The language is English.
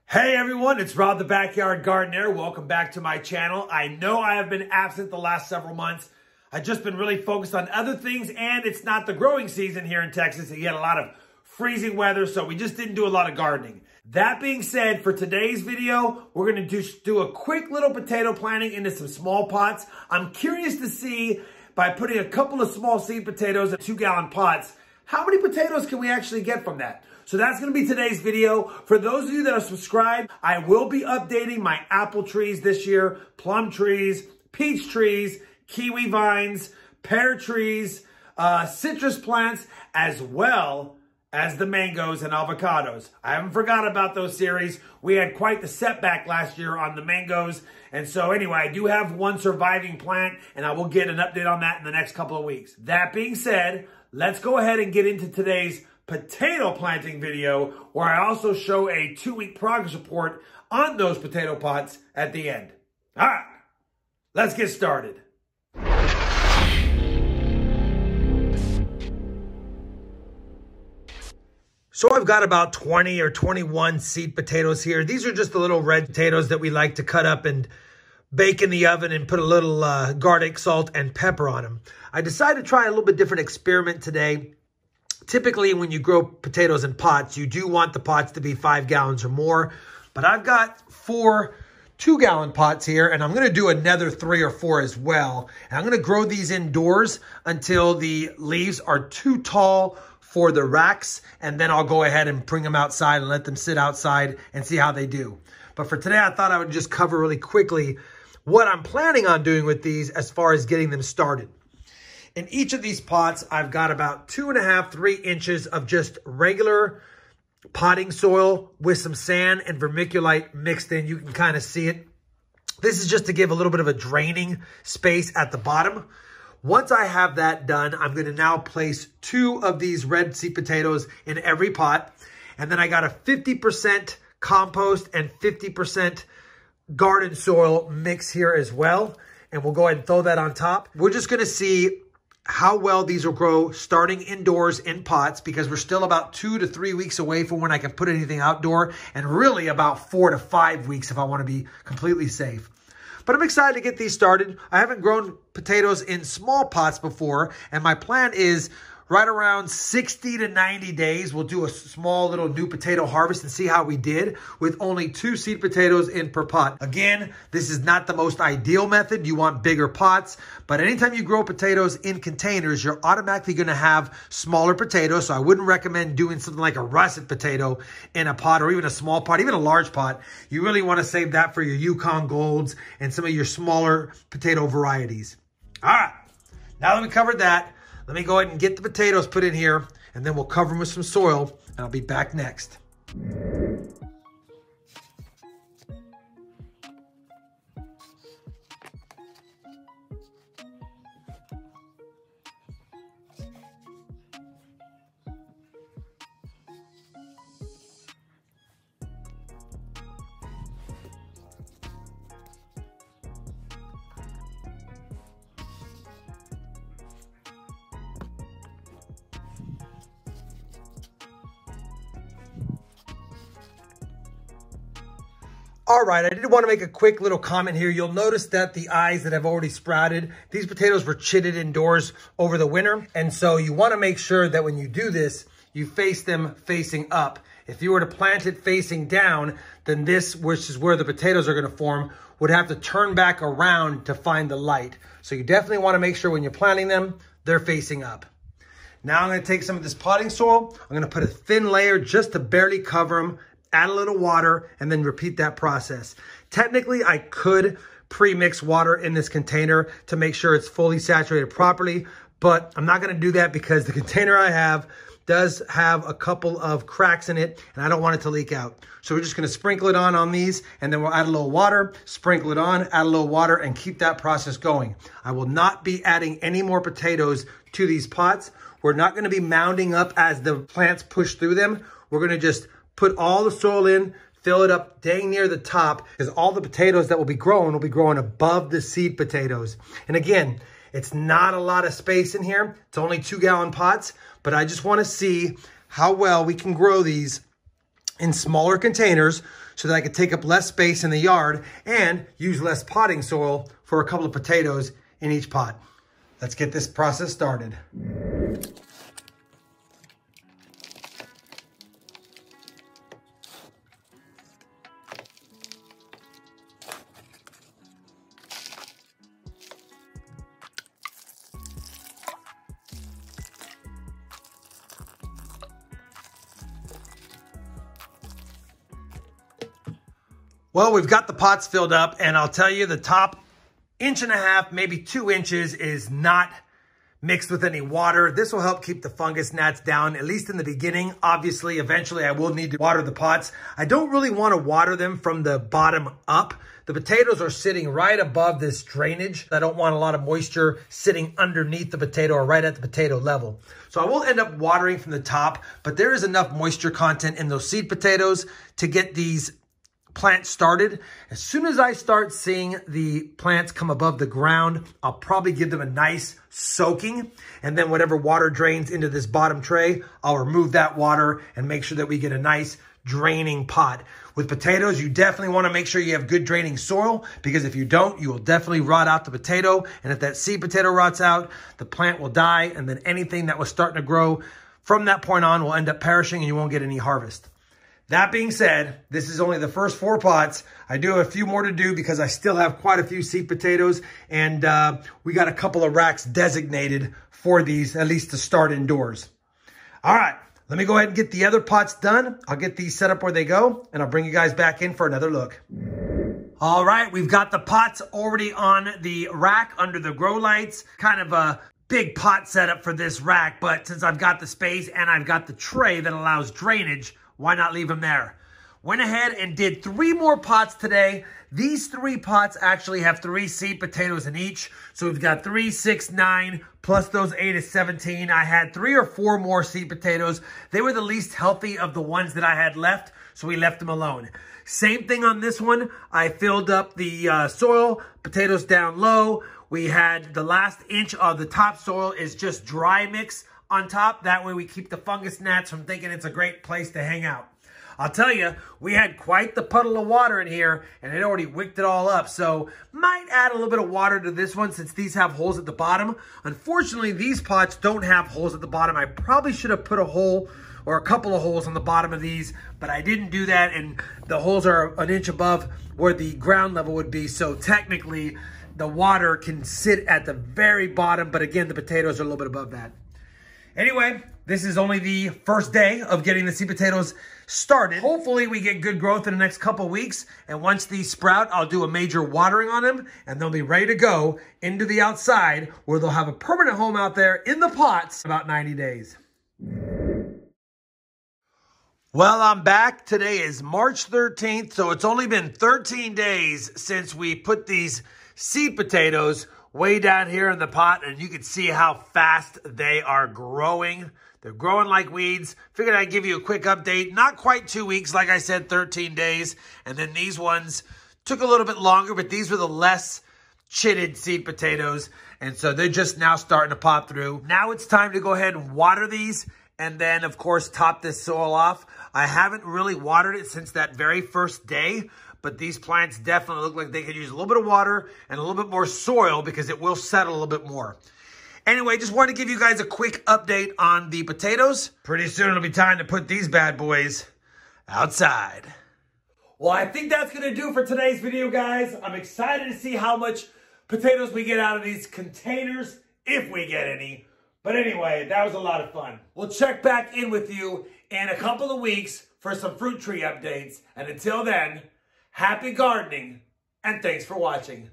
Hey everyone, it's Rob the Backyard Gardener. Welcome back to my channel. I know I have been absent the last several months. I've just been really focused on other things, and it's not the growing season here in Texas. You get a lot of freezing weather, so we just didn't do a lot of gardening. That being said, for today's video, we're going to do a quick little potato planting into some small pots. I'm curious to see, by putting a couple of small seed potatoes in 2-gallon pots, how many potatoes can we actually get from that? So that's going to be today's video. For those of you that are subscribed, I will be updating my apple trees this year, plum trees, peach trees, kiwi vines, pear trees, citrus plants, as well as the mangoes and avocados. I haven't forgot about those series. We had quite the setback last year on the mangoes. And so anyway, I do have one surviving plant, and I will get an update on that in the next couple of weeks. That being said, let's go ahead and get into today's potato planting video, where I also show a 2-week progress report on those potato pots at the end. All right, let's get started. So I've got about 20 or 21 seed potatoes here. These are just the little red potatoes that we like to cut up and bake in the oven and put a little garlic, salt, and pepper on them. I decided to try a little bit different experiment today. Typically, when you grow potatoes in pots, you do want the pots to be 5 gallons or more. But I've got 4 2-gallon pots here, and I'm going to do another 3 or 4 as well. And I'm going to grow these indoors until the leaves are too tall for the racks, and then I'll go ahead and bring them outside and let them sit outside and see how they do. But for today, I thought I would just cover really quickly what I'm planning on doing with these as far as getting them started. In each of these pots, I've got about 2.5 to 3 inches of just regular potting soil with some sand and vermiculite mixed in. You can kind of see it. This is just to give a little bit of a draining space at the bottom. Once I have that done, I'm going to now place 2 of these red seed potatoes in every pot. And then I got a 50% compost and 50% garden soil mix here as well. And we'll go ahead and throw that on top. We're just going to see how well these will grow starting indoors in pots, because we're still about 2 to 3 weeks away from when I can put anything outdoor, and really about 4 to 5 weeks if I want to be completely safe. But I'm excited to get these started. I haven't grown potatoes in small pots before, and my plan is right around 60 to 90 days, we'll do a small little new potato harvest and see how we did with only 2 seed potatoes in per pot. Again, this is not the most ideal method. You want bigger pots, but anytime you grow potatoes in containers, you're automatically going to have smaller potatoes. So I wouldn't recommend doing something like a russet potato in a pot, or even a small pot, even a large pot. You really want to save that for your Yukon Golds and some of your smaller potato varieties. All right, now that we covered that, let me go ahead and get the potatoes put in here, and then we'll cover them with some soil, and I'll be back next. All right, I did want to make a quick little comment here. You'll notice that the eyes that have already sprouted, these potatoes were chitted indoors over the winter. And so you want to make sure that when you do this, you face them facing up. If you were to plant it facing down, then this, which is where the potatoes are going to form, would have to turn back around to find the light. So you definitely want to make sure when you're planting them, they're facing up. Now I'm going to take some of this potting soil. I'm going to put a thin layer just to barely cover them, add a little water, and then repeat that process. Technically, I could pre-mix water in this container to make sure it's fully saturated properly, but I'm not going to do that because the container I have does have a couple of cracks in it, and I don't want it to leak out. So we're just going to sprinkle it on these, and then we'll add a little water, sprinkle it on, add a little water, and keep that process going. I will not be adding any more potatoes to these pots. We're not going to be mounding up as the plants push through them. We're going to just put all the soil in, fill it up dang near the top, because all the potatoes that will be growing above the seed potatoes. And again, it's not a lot of space in here. It's only 2-gallon pots, but I just want to see how well we can grow these in smaller containers so that I could take up less space in the yard and use less potting soil for a couple of potatoes in each pot. Let's get this process started. Well, we've got the pots filled up, and I'll tell you the top 1.5 inches, maybe 2 inches is not mixed with any water. This will help keep the fungus gnats down, at least in the beginning. Obviously, eventually I will need to water the pots. I don't really want to water them from the bottom up. The potatoes are sitting right above this drainage. I don't want a lot of moisture sitting underneath the potato or right at the potato level. So I will end up watering from the top, but there is enough moisture content in those seed potatoes to get these plants started. As soon as I start seeing the plants come above the ground, I'll probably give them a nice soaking, and then whatever water drains into this bottom tray, I'll remove that water and make sure that we get a nice draining pot. With potatoes, you definitely want to make sure you have good draining soil, because if you don't, you will definitely rot out the potato, and if that seed potato rots out, the plant will die, and then anything that was starting to grow from that point on will end up perishing and you won't get any harvest. That being said, this is only the first 4 pots. I do have a few more to do because I still have quite a few seed potatoes, and we got a couple of racks designated for these, at least to start indoors. All right, let me go ahead and get the other pots done. I'll get these set up where they go, and I'll bring you guys back in for another look. All right, we've got the pots already on the rack under the grow lights. Kind of a big pot setup for this rack, but since I've got the space and I've got the tray that allows drainage, why not leave them there? Went ahead and did 3 more pots today. These 3 pots actually have 3 seed potatoes in each. So we've got 3, 6, 9, plus those 8 is 17. I had 3 or 4 more seed potatoes. They were the least healthy of the ones that I had left, so we left them alone. Same thing on this one. I filled up the soil, potatoes down low. We had the last inch of the topsoil is just dry mix on top. That way we keep the fungus gnats from thinking it's a great place to hang out. I'll tell you, we had quite the puddle of water in here, and it already wicked it all up. So might add a little bit of water to this one since these have holes at the bottom. Unfortunately, these pots don't have holes at the bottom. I probably should have put a hole or a couple of holes on the bottom of these, but I didn't do that, and the holes are 1 inch above where the ground level would be. So technically, the water can sit at the very bottom, but again, the potatoes are a little bit above that. Anyway, this is only the first day of getting the seed potatoes started. Hopefully we get good growth in the next couple weeks, and once these sprout, I'll do a major watering on them, and they'll be ready to go into the outside where they'll have a permanent home out there in the pots in about 90 days. Well, I'm back. Today is March 13th, so it's only been 13 days since we put these seed potatoes way down here in the pot, and you can see how fast they are growing. They're growing like weeds. Figured I'd give you a quick update. Not quite 2 weeks, like I said, 13 days. And then these ones took a little bit longer, but these were the less chitted seed potatoes. And so they're just now starting to pop through. Now it's time to go ahead and water these, and then, of course, top this soil off. I haven't really watered it since that very first day, but these plants definitely look like they could use a little bit of water and a little bit more soil because it will settle a little bit more. Anyway, just wanted to give you guys a quick update on the potatoes. Pretty soon it'll be time to put these bad boys outside. Well, I think that's going to do for today's video, guys. I'm excited to see how much potatoes we get out of these containers, if we get any. But anyway, that was a lot of fun. We'll check back in with you in a couple of weeks for some fruit tree updates. And until then, happy gardening, and thanks for watching.